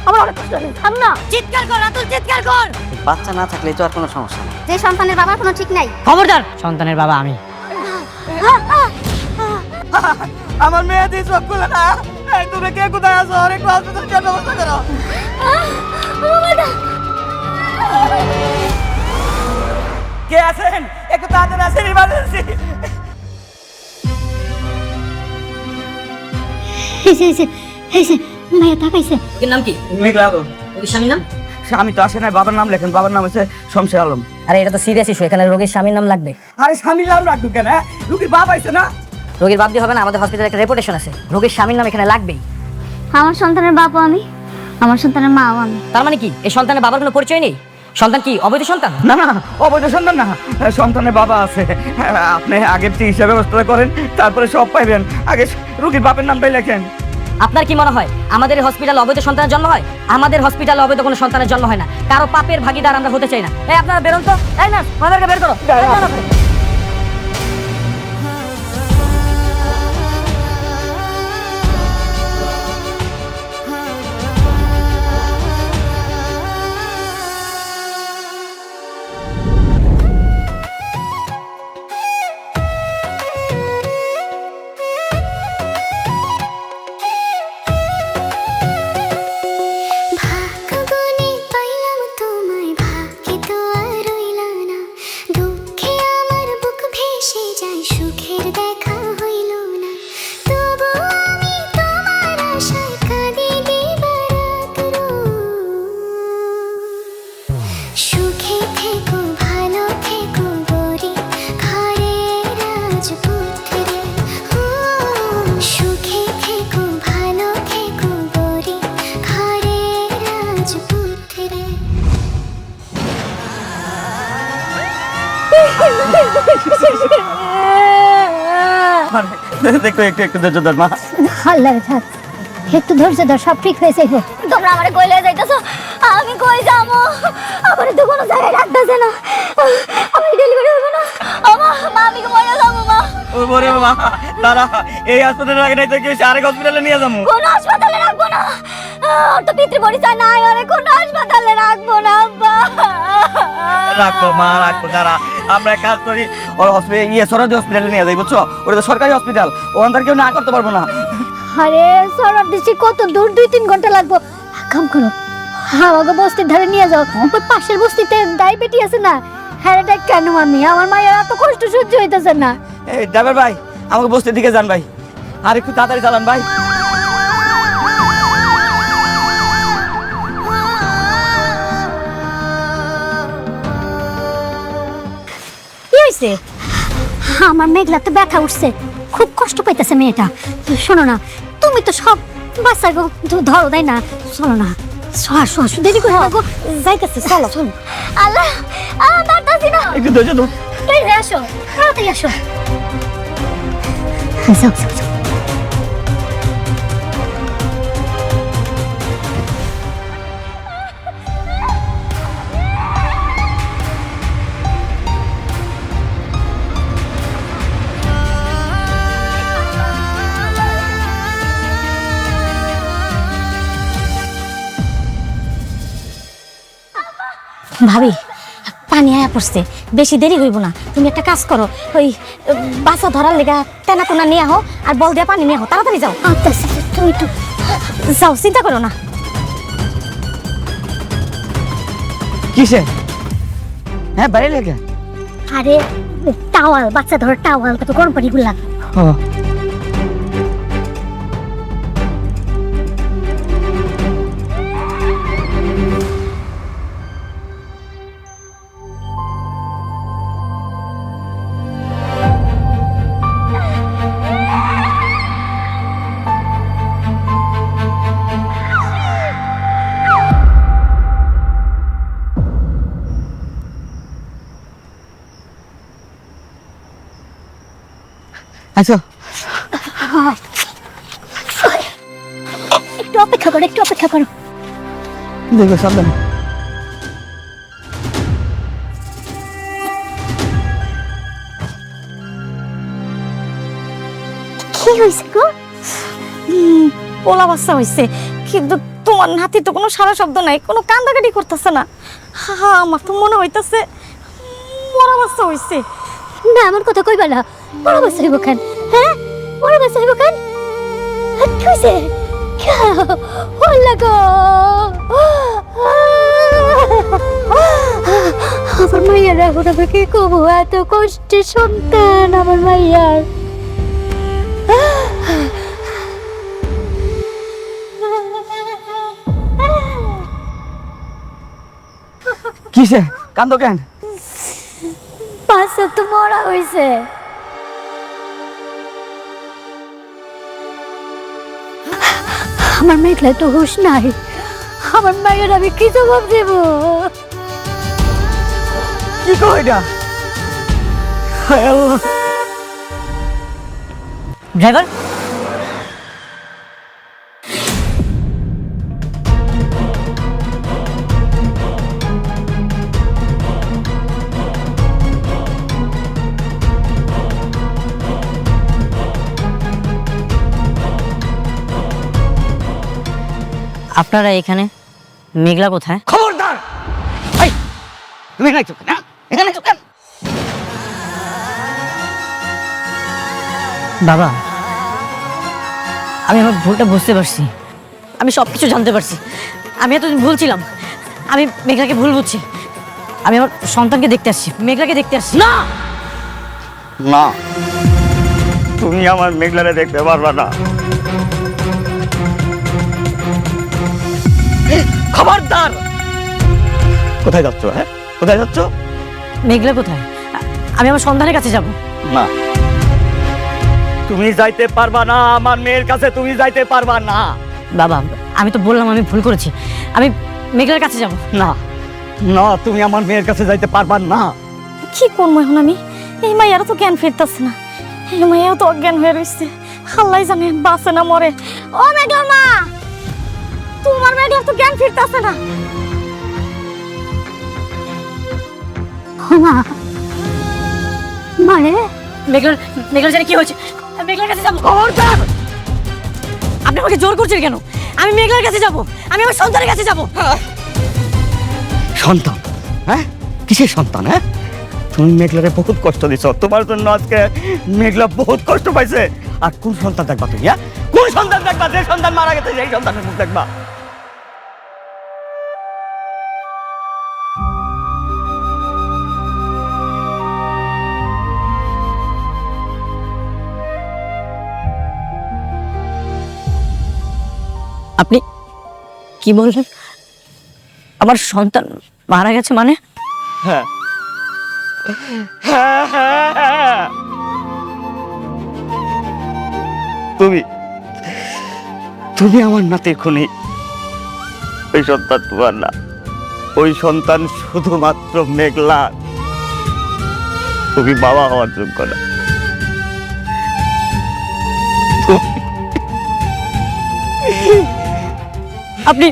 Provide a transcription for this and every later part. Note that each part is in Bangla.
আমার অনেক কষ্ট হচ্ছে। থাম না, চিৎকার কর রাতুল, চিৎকার কর। বাচ্চা না থাকলে তো আর কোনো সমস্যা নেই। যে সন্তানের বাবার কোনো ঠিক নাই। খবরদার, সন্তানের বাবা আমি। আমার মেয়ে দিয়ে চোখ খুলে না। তুমি কে কোথায় আছো? অনেক হসপিটাল যাওয়ার ব্যবস্থা করো। কে আছেন? একটু তাড়াতাড়ি আসেন, ইমার্জেন্সি। মায়া তাকাইছে। এর নাম কি? মেঘলা আলো। ওর স্বামীর নাম? স্বামী তো আসে নাই, বাবার নাম লেখেন। বাবার নাম হচ্ছে শমশের আলম। আরে এটা তো সিরিয়াস ইস্যু, এখানে রোগীর স্বামীর নাম লাগবে। আরে স্বামীর নাম রাখবো কেন? রুগীর বাপ আইছে না। রোগীর বাপ দিয়ে হবে না, আমাদের হসপিটালে একটা রেপুটেশন আছে, রোগীর স্বামীর নাম এখানে লাগবেই। আমার সন্তানের বাবা আমি, আমার সন্তানের মাও আমি। তার মানে কি এই সন্তানের বাবার কোনো পরিচয় নেই? সন্তান কি অবৈধ সন্তান? না না, অবৈধ সন্তান না, সন্তানের বাবা আছে। আপনি আগের চিকিৎসা ব্যবস্থা করেন, তারপরে সব পাইবেন। আগে রুগীর বাপের নামটাই লেখেন। আপনার কি মনে হয় আমাদের হসপিটালে অবৈধ সন্তানের জন্ম হয়? আমাদের হসপিটালে অবৈধ কোনো সন্তানের জন্ম হয় না। কারো পাপের ভাগীদার আমরা হতে চাই না। এই আপনারা বেরোন তো। এই না, আমাদেরকে বের করো। ভাগ্যগুনে পাইলাম তোমায়, ভাগ্যে তো আর রইল না। দুঃখে আমার বুক ভেসে যায়, সুখের দেখা হইল না। তবু আমি তোমার আশায় কাঁদি দিবারাত রোজ। সুখে থেকো, ভালো থেকো গরি ঘরের রাজপুত্রে। সুখে থেকো, ভালো থেকো গরি ঘরের রাজপুত্রে। দেখো, একটু একটু ধৈর্য ধর মা। আল্লাহ থাক, একটু ধৈর্য ধর, সব ঠিক হয়ে যাইব। তোমরা আমারে কই লয়ে যাইতাছো? আমি কই যাবো? আমারে তো কোনো জায়গায় রাখতেছে না। আমি ডেলিভারি হইব না। আমা মা, আমি কি মরে যাবো মা? ও বরে মা, দাঁড়া, এই হাসপাতালে রাখে নাই তো কি হইছে? আরেক হসপিটালে নিয়ে যাবো। কোন হাসপাতালে রাখবো না। ওর তো পিতৃ পরিচয় নাই, আরে কোন হাসপাতালে রাখবো না আব্বা। রাখবো মা, রাখবো। দাঁড়া, আমরা এক কাজ করি, ওর হসপিটাল সরকারি হসপিটালে নিয়ে যাই, বুঝছো? ওটা তো সরকারি হসপিটাল, ও অন্তর কেউ না করতে পারবো না। আরে সরার দিছি কত দূর, 2-3 ঘন্টা লাগবো। কাম করো, আমাকে বস্তির ধারে নিয়ে যাও। ওই পাশের বস্তিতে ডায়াবেটি আছে না, হ্যাঁ এটা কেন আমি? আমার মায়ের এত কষ্ট সহ্য হইতেছে না। এই ড্রাইভার ভাই, আমাকে বস্তির দিকে যান ভাই, আর একটু তাড়াতাড়ি চালান ভাই। কি হইছে? আমার মেঘলাতে ব্যথা উঠছে, খুব কষ্ট পাইতেছে মেয়েটা। শোনো না, তুমি তো সব বাচ্চা ধরো, তাই না? চলো না, দেরি করে যাইতেছে, চলো চলো। আল্লাহ, পারতাছি না। একটু ধৈর্য ধর। তাড়াতাড়ি আসো, তাড়াতাড়ি আসো। যাও যাও যাও। ভাবি, পানি আয়া পড়ছে, বেশি দেরি হইব না। তুমি একটা কাজ করো, ওই বাসা ধরার লেগা তেনা কোনা নিয়ে আহো, আর বল দিয়ে পানি নিয়ে আহো, তাড়াতাড়ি যাও। তুমি তো যাও, চিন্তা করো না। কিসে? হ্যাঁ, বাইরে লেগে। আরে টাওয়াল, বাচ্চা ধরার টাওয়াল, কত গরম পানি গুলা। ও আচ্ছা, একটু অপেক্ষা করো, একটু অপেক্ষা করো। দেখো সাবধানে। কি হয়েছে গো? পোলা বাচ্চা হয়েছে, কিন্তু তোমার নাতি তো কোনো সারা শব্দ নাই, কোনো কান্দাকাটি করতেছে না। হা আমার তো মনে হইতাছে মরা অবস্থা হইছে। না আমার কথা কইবা না, বড় বাচ্চা হইব কেন? হ্যাঁ বড় বাচ্চা হইব কেন? হইছে গো আমার মাইয়ার এখন আমি কি করবো? এত কষ্টের সন্তান আমার মাইয়ার। কিসে কান্দো কেন? বাচ্চা তো মরা হইছে। আমার মেঘলায় তো হুশ নাই, আমার মায়ের আমি কি জবাব দেব? কি কো এটা? হায় আল্লাহ। ড্রাইভার, আপনারা এখানে? মেঘলা কোথায়? খবরদার! এই, তুমি এখানে আইছো কেন? এখানে আইছো কেন? বাবা, আমি আমার ভুলটা বুঝতে পারছি, আমি সব কিছু জানতে পারছি। আমি এতদিন ভুল ছিলাম, আমি মেঘলাকে ভুল বুঝছি। আমি আমার সন্তানকে দেখতে আসছি, মেঘলাকে দেখতে আসছি না। না, তুমি আমার মেঘলারে দেখতে পারবা না। খবরদার! কোথায় যাচ্ছ? হ্যাঁ, কোথায় যাচ্ছ? মেঘলা কোথায়? আমি আমার সন্তানের কাছে যাব। না, তুমি যাইতে পারবা না, আমার মেয়ের কাছে তুমি যাইতে পারবা না। বাবা, আমি তো বললাম আমি ভুল করেছি, আমি মেঘলার কাছে যাব। না না, তুমি আমার মেয়ের কাছে যাইতে পারবা না। কি করবো এখন আমি? এই মাইয়ারও তো জ্ঞান ফিরতেছে না, এই মাইয়াও তো অজ্ঞান হয়ে রয়েছে। আল্লাহ জানে বাঁচে না মরে। ও মেঘলার মা, তোমার মেঘলার তো জ্ঞান ফিরতেছে না। মা মারে মেঘলার জানে কি হয়েছে? আমি মেঘলার কাছে যাব। খবরদার! আপনি আমাকে জোর করছেন কেন? আমি মেঘলার কাছে যাব, আমি আমার সন্তানের কাছে যাব। সন্তান? হ্যাঁ, কিসের সন্তান? হ্যাঁ, তুমি মেঘলারে বহুত কষ্ট দিছ, তোমার জন্য আজকে মেঘলা বহুত কষ্ট পাইছে। আর কোন সন্তান দেখবা তুমি? হ্যাঁ, কোন সন্তান দেখবা? যে সন্তান মারা গেছে সেই সন্তানের মুখ দেখবা। আপনি কি বললেন? আমার সন্তান মারা গেছে মানে? হ্যাঁ হ্যাঁ হ্যাঁ হ্যাঁ। তুমি তুমি আমার নাতির খুনি। ওই সন্তান তোমার না, ওই সন্তান শুধুমাত্র মেঘলা। তুমি বাবা হওয়ার যোগ্য না। আপনি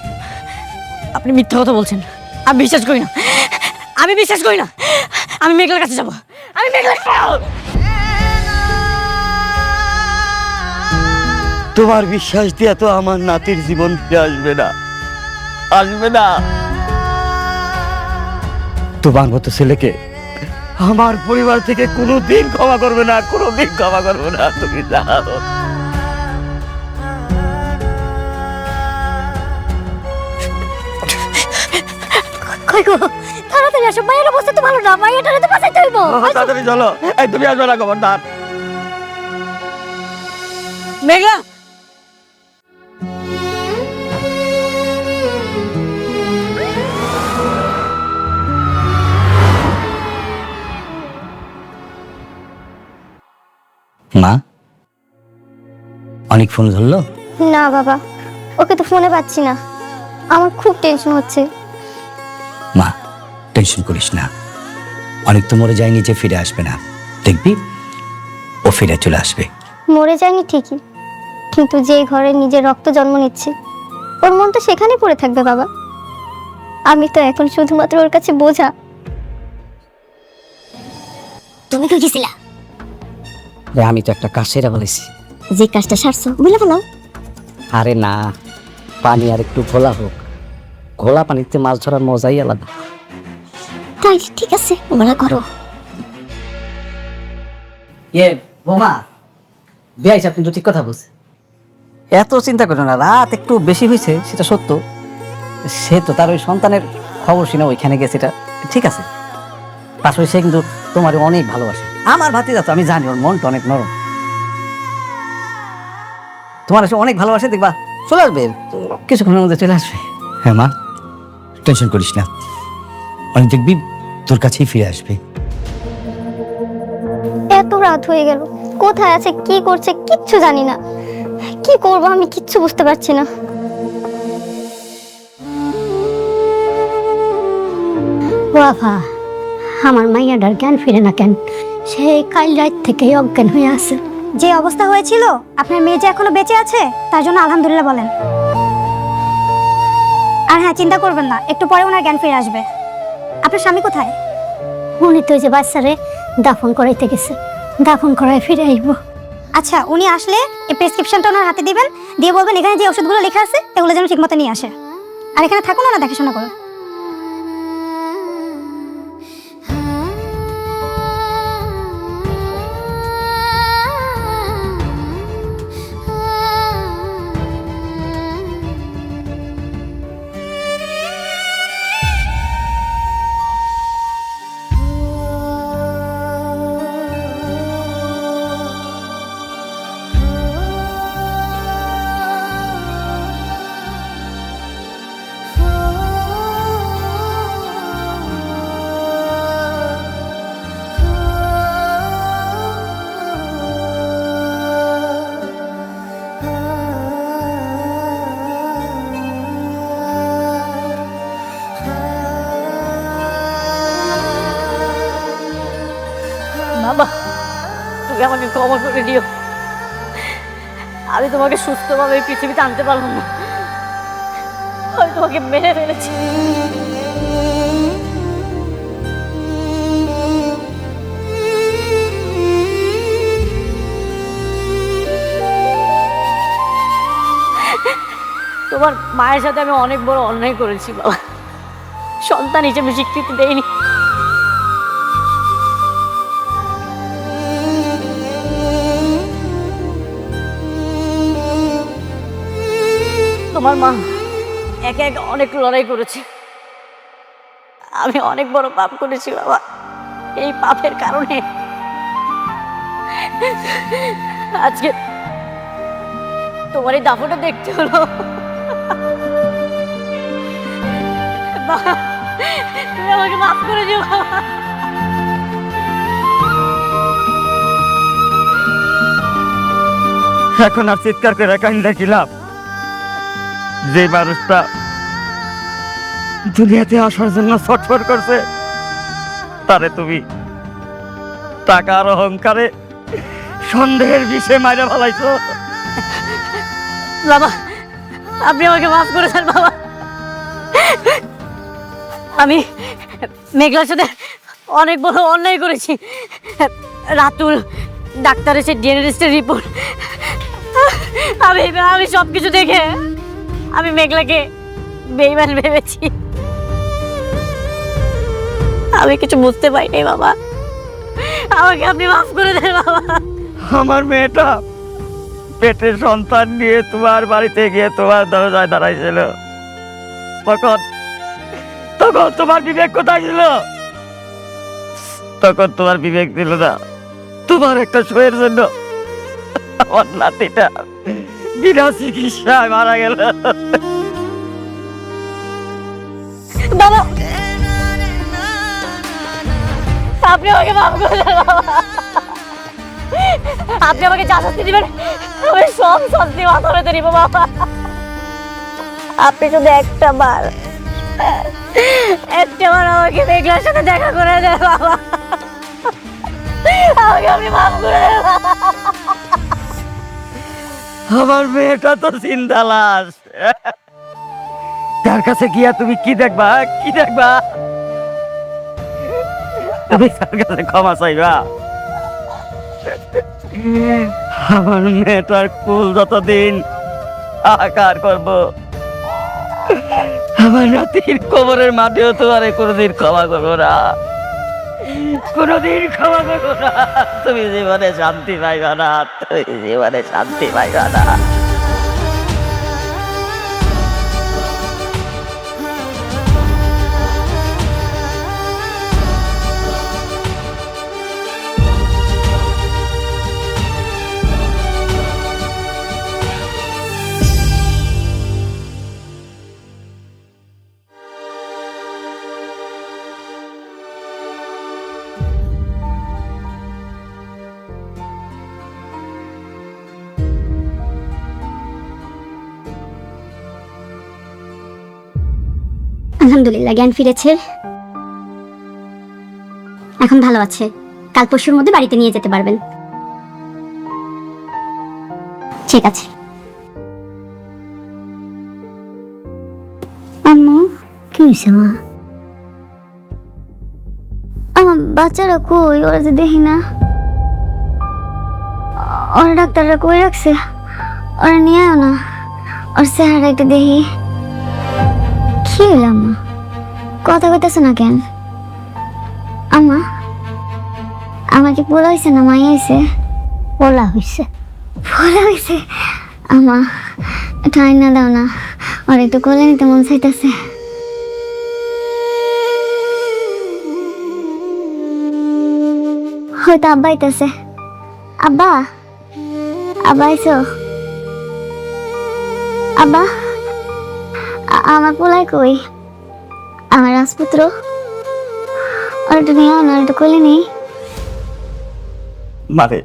আপনি মিথ্যা কথা বলছেন, আমি বিশ্বাস করি না, আমি বিশ্বাস করি না। আমি মেঘলার কাছে যাব, আমি মেঘলার কাছে যাব। তোমার বিশ্বাস দিয়ে তো আমার নাতির জীবন ফিরে আসবে না, আসবে না। তোমার মতো ছেলেকে আমার পরিবার থেকে কোনোদিন ক্ষমা করবে না, কোনোদিন ক্ষমা করবে না। তুমি যাও। কই গো তাড়াতাড়ি আসো, মায়ের অবস্থা তো ভালো না, মাইয়াটারে তো বাঁচাইতে হইব। তাড়াতাড়ি চলো। এই, তুমি আসবে না খবরদার। মেঘলা, মা, অনেক ফোন ধরলো? না বাবা, ওকে তো ফোনে পাচ্ছি না, আমার খুব টেনশন হচ্ছে। মা, টেনশন করিস না, অনেক তো মরে যায়নি যে ফিরে আসবে না, দেখবি ও ফিরে চলে আসবে। মরে যায়নি ঠিকই, কিন্তু যে ঘরে নিজের রক্ত জন্ম নিচ্ছে ওর মন তো সেখানেই পড়ে থাকবে বাবা। আমি তো এখন শুধুমাত্র ওর কাছে বোঝা। তুমি কই গেছিলা? আমি তো একটা কাজ সেরা বলেছি। যে কাজটা সারছো বলে ফেলাও। আরে না, পানি আর একটু ঘোলা হোক, ঘোলা পানিতে মাছ ধরার মজাই আলাদা। তাই ঠিক আছে, ওরা করো। বোমা বিয়ে হিসাব কিন্তু ঠিক কথা বলছে। এত চিন্তা করো না, রাত একটু বেশি হয়েছে সেটা সত্য, সে তো তার ওই সন্তানের খবর শুনে ওইখানে গেছে, এটা ঠিক আছে। পাশে সে কিন্তু তোমার অনেক ভালোবাসে, আমার ভাতিজা তো, আমি জানি ওর মনটা অনেক নরম, তোমার এসে অনেক ভালোবাসে, দেখবা চলে আসবে, কিছুক্ষণের মধ্যে চলে আসবে। হ্যাঁ মা, টেনশন করিস না, অনেক দেখবি তোর কাছেই ফিরে আসবে। এত রাত হয়ে গেল, কোথায় আছে, কি করছে কিচ্ছু জানি না। কি করব আমি কিচ্ছু বুঝতে পারছি না। বাবা, আমার মাইয়াটার জ্ঞান ফিরে না কেন? সেই কাল রাত থেকেই অজ্ঞান হয়ে আছে। যে অবস্থা হয়েছিল, আপনার মেয়ে যে এখনো বেঁচে আছে তার জন্য আলহামদুলিল্লাহ বলেন। আর হ্যাঁ, চিন্তা করবেন না, একটু পরে ওনার জ্ঞান ফিরে আসবে। আপনার স্বামী কোথায়? উনি তো ওই যে বাচ্চারে দাফন করাইতে গেছে, দাফন করায় ফিরে আইব। আচ্ছা, উনি আসলে এই প্রেসক্রিপশনটা ওনার হাতে দিবেন, দিয়ে বলবেন এখানে যে ওষুধগুলো লেখা আছে এগুলো যেন ঠিকমতো নিয়ে আসে। আর এখানে থাকুন, না দেখাশোনা করুন। বাবা, তুমি আমাকে ক্ষমা করে দিও, আমি তোমাকে সুস্থভাবে এই পৃথিবীতে আনতে পারলাম না, আমি তোমাকে মেরে ফেলেছি। তোমার মায়ের সাথে আমি অনেক বড় অন্যায় করেছি বাবা, সন্তান হিসেবে স্বীকৃতি দেয়নি। তোমার মা একা একা অনেক লড়াই করেছে, আমি অনেক বড় পাপ করেছি বাবা, এই পাপের কারণে আজকে তোমার এই দাফনটা দেখতে হলো। বাবা, তুমি আমাকে মাফ করে দিও বাবা। এখন আর চিৎকার করে কান্দা কি লাভ? যে মানুষটা দুনিয়াতে আসার জন্য ছটফট করছে, তারে তুমি টাকার অহংকারে সন্দেহের বিষে মাইরা ফেলাইছো। বাবা, আপনি আমাকে মাফ করে দেন বাবা। আমি মেঘলার সাথে অনেক বড় অন্যায় করেছি। রাতুল ডাক্তার এসে ডিএনএ টেস্টের রিপোর্ট, আমি সব কিছু দেখে আমি মেঘলাকে বেঈমান ভেবেছি। আমি কিছু বুঝতে পারিনি বাবা, আমাকে আপনি মাফ করে দেন বাবা। আমার মেয়েটা পেটের সন্তান নিয়ে তোমার বাড়িতে গিয়ে তোমার দরজায় দাঁড়াইছিল, তখন তখন তোমার বিবেক কোথায় ছিল? তখন তোমার বিবেক ছিল না। তোমার একটা শোয়ের জন্য আমার নাতিটা বিনা চিকিৎসায় মারা গেল। বাবা, আপনি আমাকে মাফ করে দেন বাবা। আপনি আমাকে যা শাস্তি দিবেন আমি সব শাস্তি মাথা পেতে নিব বাবা। আপনি শুধু একটা বার আমাকে মেঘলার সাথে দেখা করে দেন বাবা, আমাকে আপনি মাফ করে দেন বাবা। আমার মেয়েটা তো চিন্তা লাশ, তার কাছে গিয়া তুমি কি দেখবা? কি দেখবা? তুমি তার কাছে ক্ষমা চাইবা? আমার মেয়েটার কুল যতদিন আকার করব, আমার নাতির কবরের মাটিও তোমারে কোনোদিন ক্ষমা করবো না, কোনোদিন ক্ষমা করবো না। তুমি জীবনে শান্তি পাইবা না, তুমি জীবনে শান্তি পাইবা না। আলহামদুলিল্লাহ জ্ঞান ফিরেছে, এখন ভালো আছে। কাল পরশুর মধ্যে বাড়িতে নিয়ে যেতে পারবেন। ঠিক আছে। আম্মু কি হয়েছে মা? আমার বাচ্চারা কই? ওরা যে দেখি না। ওরা ডাক্তাররা কই রাখছে? ওরা নিয়ে আয় না, ওর চেহারা একটু দেখি। কি হইল আম্মা? কথা কইতেছ না কেন? আম্মা আমার কি পোলা হয়েছে না মাই হয়েছে? পোলা হয়েছে। পোলা হয়েছে? আম্মা ঠাই না দাও না, আর একটু কোলে নিতে মন চাইতেছে। হয়তো আব্বা আইতেছে। আব্বা, আব্বা আইসো? আব্বা আমার পোলাই কই? আমার রাজপুত্র, আর একটু নিয়ে আনো, একটু কোলে নেই। মারে,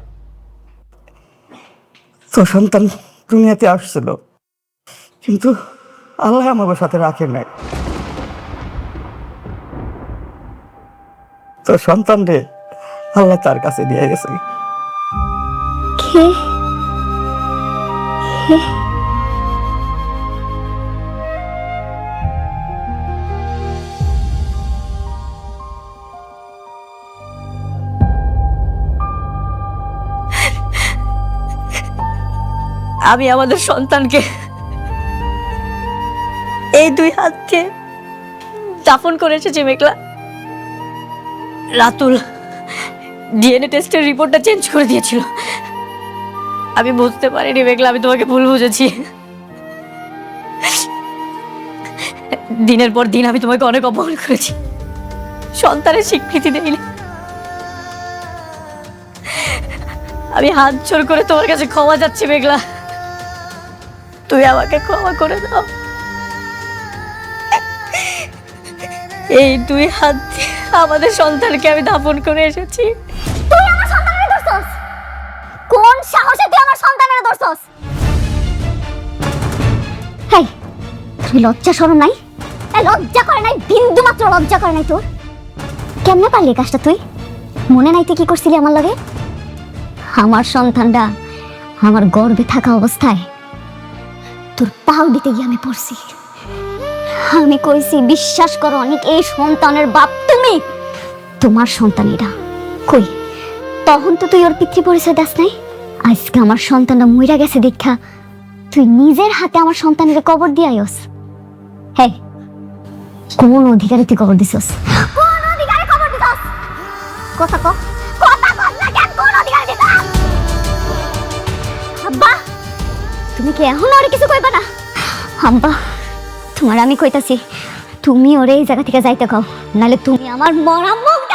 তোর সন্তান দুনিয়াতে আসছিল, কিন্তু আল্লাহ আমার সাথে রাখে নাই। তোর সন্তান রে আল্লাহ তার কাছে দিয়ে গেছে। কে? কে? আমি আমাদের সন্তানকে এই 2 হাত দিয়ে দাফন করে এসেছি মেঘলা। রাতুল ডিএনএ টেস্টের রিপোর্টটা চেঞ্জ করে দিয়েছিল। আমি বুঝতে পারিনি মেঘলা, আমি তোমাকে ভুল বুঝেছি। দিনের পর দিন আমি তোমাকে অনেক অপমান করেছি, সন্তানের স্বীকৃতি দেইনি। আমি হাত জোর করে তোমার কাছে ক্ষমা চাচ্ছি মেঘলা, তুই আমাকে ক্ষমা করে দাও। এই 2 হাত দিয়ে আমাদের সন্তানকে আমি দাফন করে এসেছি। তুই আমার সন্তানের দোষস? কোন সাহসে তুই আমার সন্তানের দোষস? হেই, তুই লজ্জা শরম নাই? লজ্জা করে নাই? বিন্দু মাত্র লজ্জা করে নাই তোর? কেমনে পারলি কাজটা তুই? মনে নাই তুই কি করছিলি আমার লগে? আমার সন্তানটা আমার গর্ভে থাকা অবস্থায় তোর পাও দিতে গিয়ে আমি পড়ছি। আমি কইছি বিশ্বাস করো অনেক, এই সন্তানের বাপ তুমি, তোমার সন্তান এরা। কই তখন তো তুই ওর পিতৃ পরিচয় দাস নাই। আজকে আমার সন্তানটা মইরা গেছে দেখা তুই নিজের হাতে আমার সন্তানের কবর দিয়ে আইস। হ্যাঁ, কোন অধিকারে তুই কবর দিছস? কোন অধিকারে কবর দিছস? কথা কও, কথা কও না কেন? কোন অধিকারে দিছস? আব্বা তুমি কি এখন আর কিছু কইবা না? আব্বা তোমার আমি কইতাছি, তুমি ওরে এই জায়গা থেকে যাইতে কও, নালে তুমি আমার মরা মুখ